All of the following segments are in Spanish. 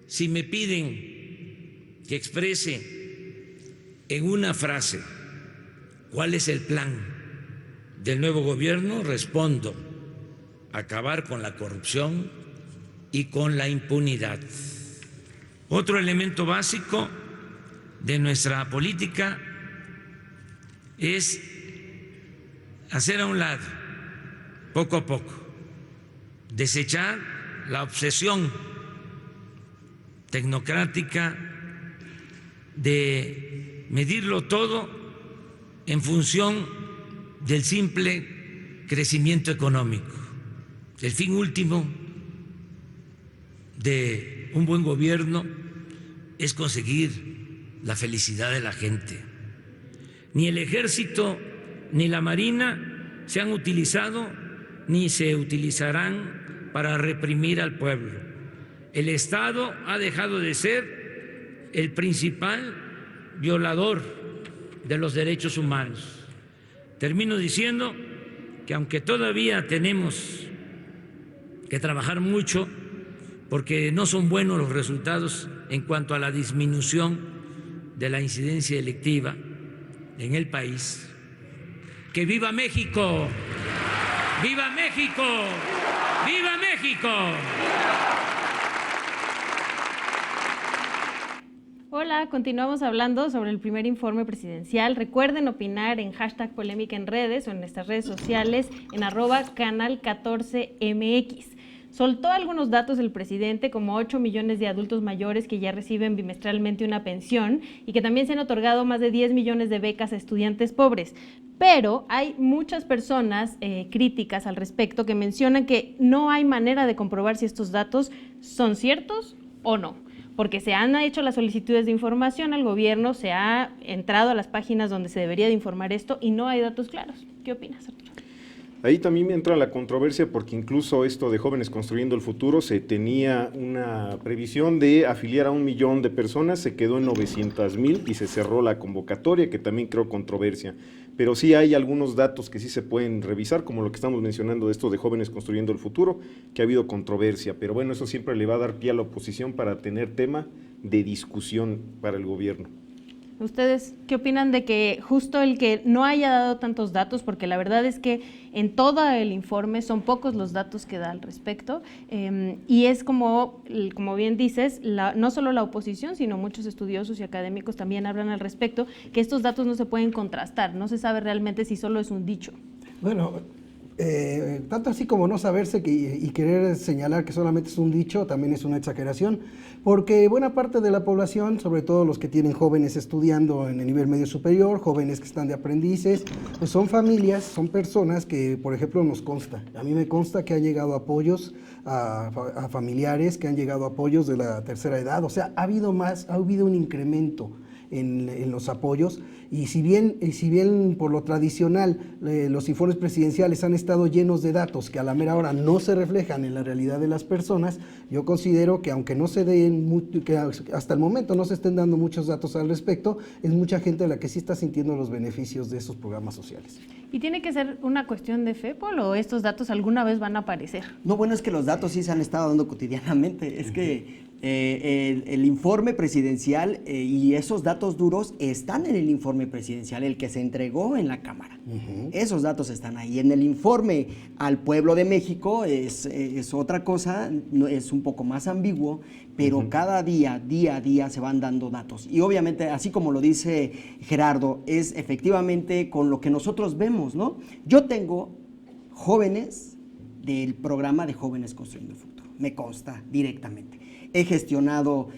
si me piden que exprese en una frase cuál es el plan del nuevo gobierno, respondo: acabar con la corrupción y con la impunidad. Otro elemento básico de nuestra política es hacer a un lado, poco a poco, desechar la obsesión tecnocrática de medirlo todo en función del simple crecimiento económico. El fin último de un buen gobierno es conseguir la felicidad de la gente. Ni el ejército ni la marina se han utilizado ni se utilizarán para reprimir al pueblo. El Estado ha dejado de ser el principal violador de los derechos humanos. Termino diciendo que aunque todavía tenemos que trabajar mucho porque no son buenos los resultados en cuanto a la disminución de la incidencia delictiva en el país. ¡Que viva México! ¡Viva México! ¡Viva México! Hola, continuamos hablando sobre el primer informe presidencial. Recuerden opinar en #polémica en redes o en nuestras redes sociales en @canal14mx. Soltó algunos datos el presidente, como 8 millones de adultos mayores que ya reciben bimestralmente una pensión y que también se han otorgado más de 10 millones de becas a estudiantes pobres. Pero hay muchas personas críticas al respecto que mencionan que no hay manera de comprobar si estos datos son ciertos o no, porque se han hecho las solicitudes de información al gobierno, se ha entrado a las páginas donde se debería de informar esto y no hay datos claros. ¿Qué opinas, Arturo? Ahí también entra la controversia porque incluso esto de Jóvenes Construyendo el Futuro se tenía una previsión de afiliar a 1 millón de personas, se quedó en 900,000 y se cerró la convocatoria, que también creó controversia. Pero sí hay algunos datos que sí se pueden revisar, como lo que estamos mencionando de esto de Jóvenes Construyendo el Futuro, que ha habido controversia. Pero bueno, eso siempre le va a dar pie a la oposición para tener tema de discusión para el gobierno. ¿Ustedes qué opinan de que justo el que no haya dado tantos datos, porque la verdad es que en todo el informe son pocos los datos que da al respecto, y es como bien dices, no solo la oposición, sino muchos estudiosos y académicos también hablan al respecto, que estos datos no se pueden contrastar, no se sabe realmente si solo es un dicho? Bueno, tanto así como no saberse y querer señalar que solamente es un dicho, también es una exageración, porque buena parte de la población, sobre todo los que tienen jóvenes estudiando en el nivel medio superior, jóvenes que están de aprendices, pues son familias, son personas que, por ejemplo, nos consta, a mí me consta que han llegado apoyos a familiares, que han llegado apoyos de la tercera edad, o sea, ha habido un incremento en los apoyos, y si bien por lo tradicional los informes presidenciales han estado llenos de datos que a la mera hora no se reflejan en la realidad de las personas, yo considero que aunque no se den, que hasta el momento no se estén dando muchos datos al respecto, es mucha gente la que sí está sintiendo los beneficios de esos programas sociales. ¿Y tiene que ser una cuestión de fe, Paul, o estos datos alguna vez van a aparecer? No, bueno, es que los datos sí se han estado dando cotidianamente, es que el informe presidencial y esos datos duros están en el informe presidencial, el que se entregó en la Cámara. Esos datos están ahí. En el informe al pueblo de México es otra cosa, es un poco más ambiguo, pero cada día a día se van dando datos. Y obviamente, así como lo dice Gerardo, es efectivamente con lo que nosotros vemos, ¿no? Yo tengo jóvenes del programa de Jóvenes Construyendo el Futuro, me consta directamente. He gestionado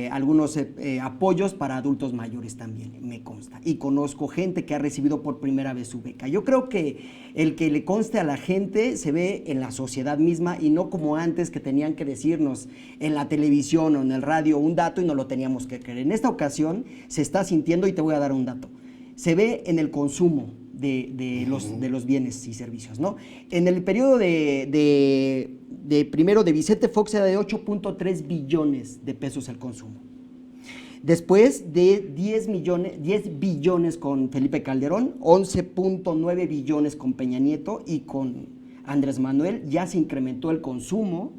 algunos apoyos para adultos mayores también, me consta. Y conozco gente que ha recibido por primera vez su beca. Yo creo que el que le conste a la gente se ve en la sociedad misma y no como antes que tenían que decirnos en la televisión o en el radio un dato y no lo teníamos que creer. En esta ocasión se está sintiendo, y te voy a dar un dato, se ve en el consumo de los bienes y servicios, ¿no? En el periodo primero de Vicente Fox era de 8.3 billones de pesos el consumo. Después de 10 billones con Felipe Calderón, 11.9 billones con Peña Nieto y con Andrés Manuel, ya se incrementó el consumo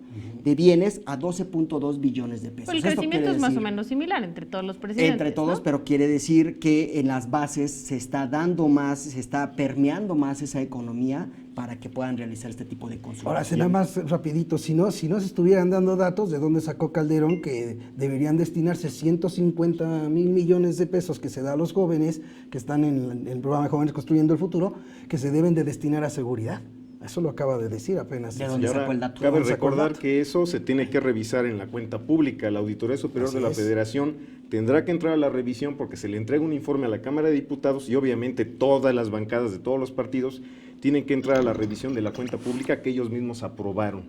de bienes a 12.2 billones de pesos. Pero el Esto crecimiento quiere es más o decir, menos similar entre todos los presidentes. entre todos, ¿no? pero quiere decir que en las bases se está dando más, se está permeando más esa economía para que puedan realizar este tipo de consumo. Ahora, será más rapidito, si no se estuvieran dando datos de dónde sacó Calderón que deberían destinarse 150,000 millones de pesos que se da a los jóvenes que están en el programa de Jóvenes Construyendo el Futuro, que se deben de destinar a seguridad. Eso lo acaba de decir apenas. ¿De dónde Y ahora sacó el dato? cabe ¿Dónde sacó el recordar dato? que eso se tiene que revisar en la cuenta pública. La Auditoría Superior Así de la es. Federación tendrá que entrar a la revisión porque se le entrega un informe a la Cámara de Diputados y obviamente todas las bancadas de todos los partidos tienen que entrar a la revisión de la cuenta pública que ellos mismos aprobaron.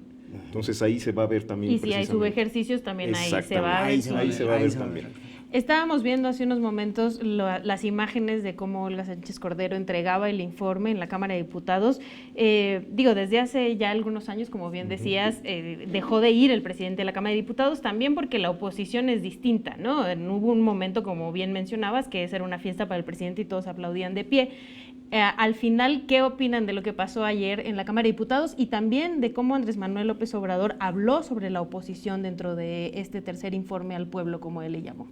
Entonces ahí se va a ver también. Y si hay precisamente. subejercicios, también ahí se va a ver. Ahí Ahí se va a ver ahí se va a también. ver. Estábamos viendo hace unos momentos las imágenes de cómo Olga Sánchez Cordero entregaba el informe en la Cámara de Diputados. Desde hace ya algunos años, como bien decías, dejó de ir el presidente de la Cámara de Diputados, también porque la oposición es distinta, ¿no? Hubo un momento, como bien mencionabas, que esa era una fiesta para el presidente y todos aplaudían de pie. Al final, ¿qué opinan de lo que pasó ayer en la Cámara de Diputados y también de cómo Andrés Manuel López Obrador habló sobre la oposición dentro de este tercer informe al pueblo, como él le llamó?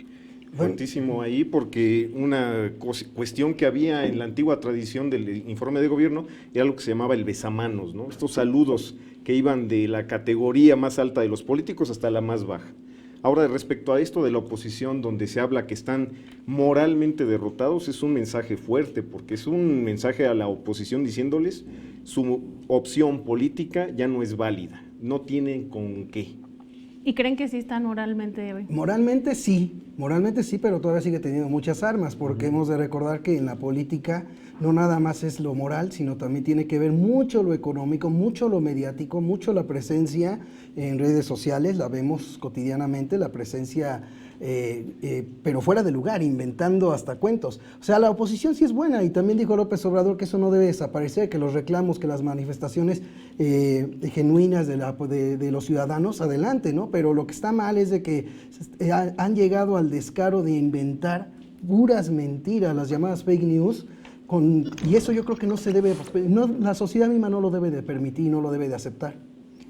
Fuertísimo ahí porque una cuestión que había en la antigua tradición del informe de gobierno era lo que se llamaba el besamanos, ¿no? Estos saludos que iban de la categoría más alta de los políticos hasta la más baja. Ahora, respecto a esto de la oposición, donde se habla que están moralmente derrotados, es un mensaje fuerte, porque es un mensaje a la oposición diciéndoles su opción política ya no es válida, no tienen con qué. ¿Y creen que sí están moralmente? Moralmente sí, pero todavía sigue teniendo muchas armas, porque hemos de recordar que en la política no nada más es lo moral, sino también tiene que ver mucho lo económico, mucho lo mediático, mucho la presencia en redes sociales, la vemos cotidianamente, la presencia, pero fuera de lugar, inventando hasta cuentos. O sea, la oposición sí es buena, y también dijo López Obrador que eso no debe desaparecer, que los reclamos, que las manifestaciones genuinas de los ciudadanos, adelante, ¿no? Pero lo que está mal es de que han llegado al descaro de inventar puras mentiras, las llamadas fake news, y eso yo creo que no se debe, la sociedad misma no lo debe de permitir, no lo debe de aceptar.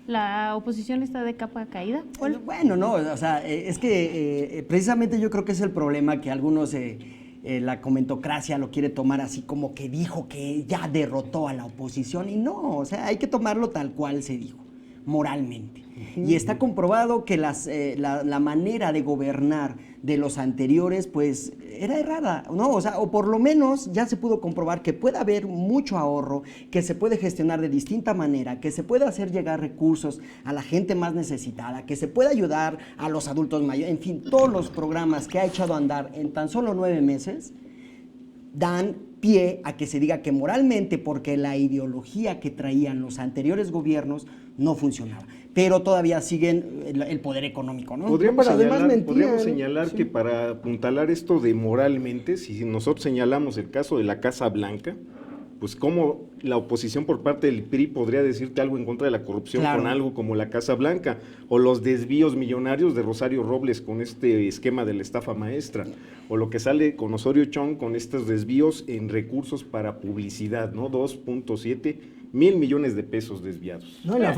¿La oposición está de capa caída? Bueno, no, o sea, es que precisamente yo creo que es el problema que algunos, la comentocracia lo quiere tomar así como que dijo que ya derrotó a la oposición, y no, o sea, hay que tomarlo tal cual se dijo, moralmente. Y está comprobado que la manera de gobernar de los anteriores, pues, era errada, ¿no? O sea, o por lo menos ya se pudo comprobar que puede haber mucho ahorro, que se puede gestionar de distinta manera, que se puede hacer llegar recursos a la gente más necesitada, que se puede ayudar a los adultos mayores, en fin, todos los programas que ha echado a andar en tan solo 9 meses dan pie a que se diga que moralmente, porque la ideología que traían los anteriores gobiernos no funcionaba. Pero todavía siguen el poder económico, ¿no? Podríamos Pero además señalar, mentían, señalar sí. que para apuntalar esto de moralmente, si nosotros señalamos el caso de la Casa Blanca, pues cómo la oposición por parte del PRI podría decirte algo en contra de la corrupción, Claro, con algo como la Casa Blanca, o los desvíos millonarios de Rosario Robles con este esquema de la estafa maestra, o lo que sale con Osorio Chong con estos desvíos en recursos para publicidad, ¿no? 2.7 mil millones de pesos desviados. No, y la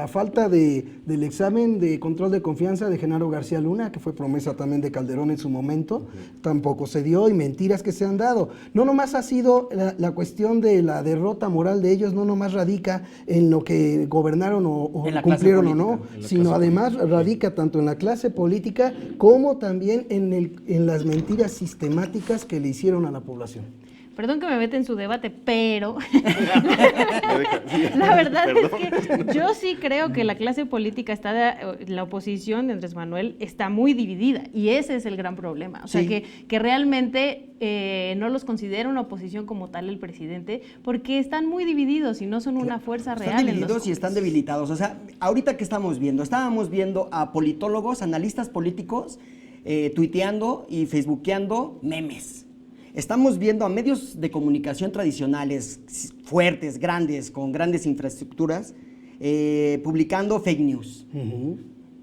falta del examen de control de confianza de Genaro García Luna, que fue promesa también de Calderón en su momento, tampoco se dio, y mentiras que se han dado. No nomás ha sido la cuestión de la derrota moral de ellos, no nomás radica en lo que gobernaron o cumplieron o no, sino además radica tanto en la clase política como también en las mentiras sistemáticas que le hicieron a la población. Perdón que me meta en su debate, pero la verdad es que yo sí creo que la clase política la oposición de Andrés Manuel está muy dividida, y ese es el gran problema. O sea, que realmente no los considera una oposición como tal el presidente, porque están muy divididos y no son una fuerza real. Están divididos y están debilitados. O sea, ahorita que estábamos viendo a politólogos, analistas políticos, tuiteando y facebookeando memes. Estamos viendo a medios de comunicación tradicionales, fuertes, grandes, con grandes infraestructuras, publicando fake news.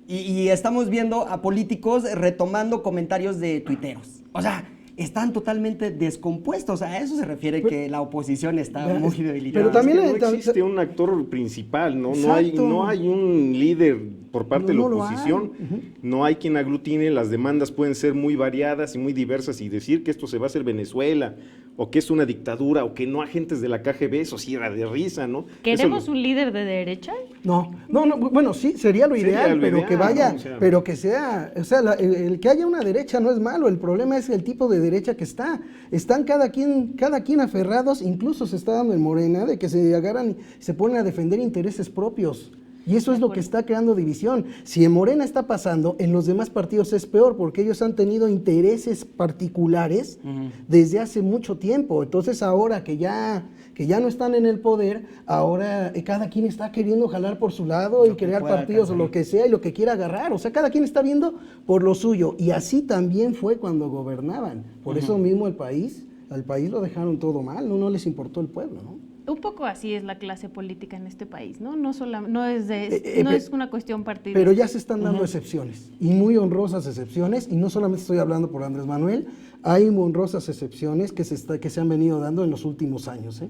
Y estamos viendo a políticos retomando comentarios de tuiteros. O sea, están totalmente descompuestos. A eso se refiere que la oposición está muy debilitada. pero también Es que no existe un actor principal, ¿no? Exacto. No hay un líder por parte de la No lo oposición, hay. no hay quien aglutine, las demandas pueden ser muy variadas y muy diversas, y decir que esto se va a hacer Venezuela, o que es una dictadura, o que no agentes de la KGB, eso sí era de risa, ¿no? ¿Queremos Eso un líder de derecha? No, bueno, sí, sería lo Sería ideal, lo pero ideal, que vaya, ¿no? O sea, pero que sea, o sea, el que haya una derecha no es malo, el problema es el tipo de derecha que está. Están cada quien aferrados, incluso se está dando en Morena, de que se agarran y se ponen a defender intereses propios. Y eso es lo que está creando división. Si en Morena está pasando, en los demás partidos es peor, porque ellos han tenido intereses particulares desde hace mucho tiempo. Entonces ahora que ya no están en el poder, ahora cada quien está queriendo jalar por su lado y crear partidos o lo que sea y lo que quiera agarrar. O sea, cada quien está viendo por lo suyo. Y así también fue cuando gobernaban. Por eso mismo al país lo dejaron todo mal, no les importó el pueblo, ¿no? Un poco así es la clase política en este país, ¿no? No es una cuestión partidista. Pero ya se están dando excepciones, y muy honrosas excepciones, y no solamente estoy hablando por Andrés Manuel, hay honrosas excepciones que se han venido dando en los últimos años, ¿eh?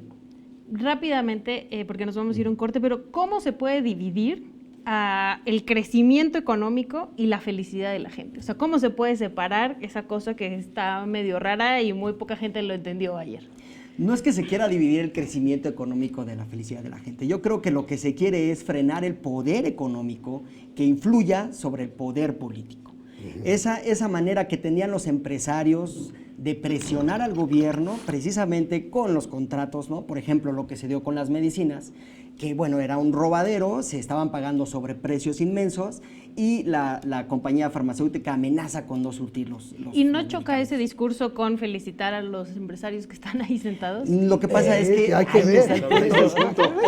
Rápidamente, porque nos vamos a ir a un corte, pero ¿cómo se puede dividir el crecimiento económico y la felicidad de la gente? O sea, ¿cómo se puede separar esa cosa que está medio rara y muy poca gente lo entendió ayer? No es que se quiera dividir el crecimiento económico de la felicidad de la gente. Yo creo que lo que se quiere es frenar el poder económico que influya sobre el poder político. Esa manera que tenían los empresarios de presionar al gobierno precisamente con los contratos, ¿no? Por ejemplo, lo que se dio con las medicinas, que bueno, era un robadero, se estaban pagando sobreprecios inmensos y la compañía farmacéutica amenaza con no surtir los ¿Y no los choca ese discurso con felicitar a los empresarios que están ahí sentados? Lo que pasa es que hay que ahí ver. está el punto, ahí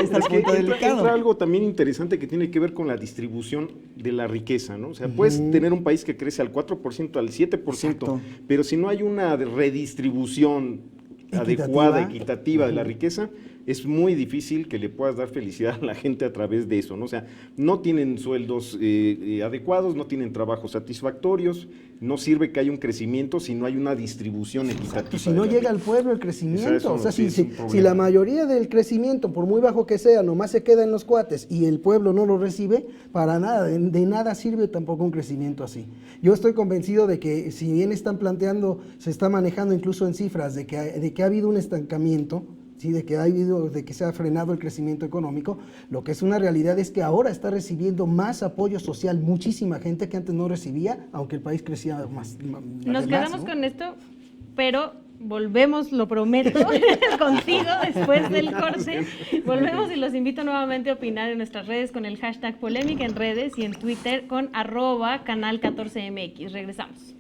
está el Es que punto entra delicado. algo también interesante que tiene que ver con la distribución de la riqueza, ¿no? O sea, puedes tener un país que crece al 4%, al 7%, Exacto. pero si no hay una redistribución adecuada, equitativa de la riqueza, es muy difícil que le puedas dar felicidad a la gente a través de eso, ¿no? O sea, no tienen sueldos adecuados, no tienen trabajos satisfactorios, no sirve que haya un crecimiento si no hay una distribución equitativa. Si no llega al pueblo el crecimiento, o sea, sí, es un problema. si la mayoría del crecimiento, por muy bajo que sea, nomás se queda en los cuates y el pueblo no lo recibe, para nada, de nada sirve tampoco un crecimiento así. Yo estoy convencido de que si bien están planteando, se está manejando incluso en cifras de que ha habido un estancamiento, ¿sí? de que se ha frenado el crecimiento económico, lo que es una realidad es que ahora está recibiendo más apoyo social muchísima gente que antes no recibía, aunque el país crecía más. Nos quedamos con esto, pero volvemos, lo prometo, contigo después del corte. Volvemos y los invito nuevamente a opinar en nuestras redes con el hashtag Polémica en redes y en Twitter con @canal14mx. Regresamos.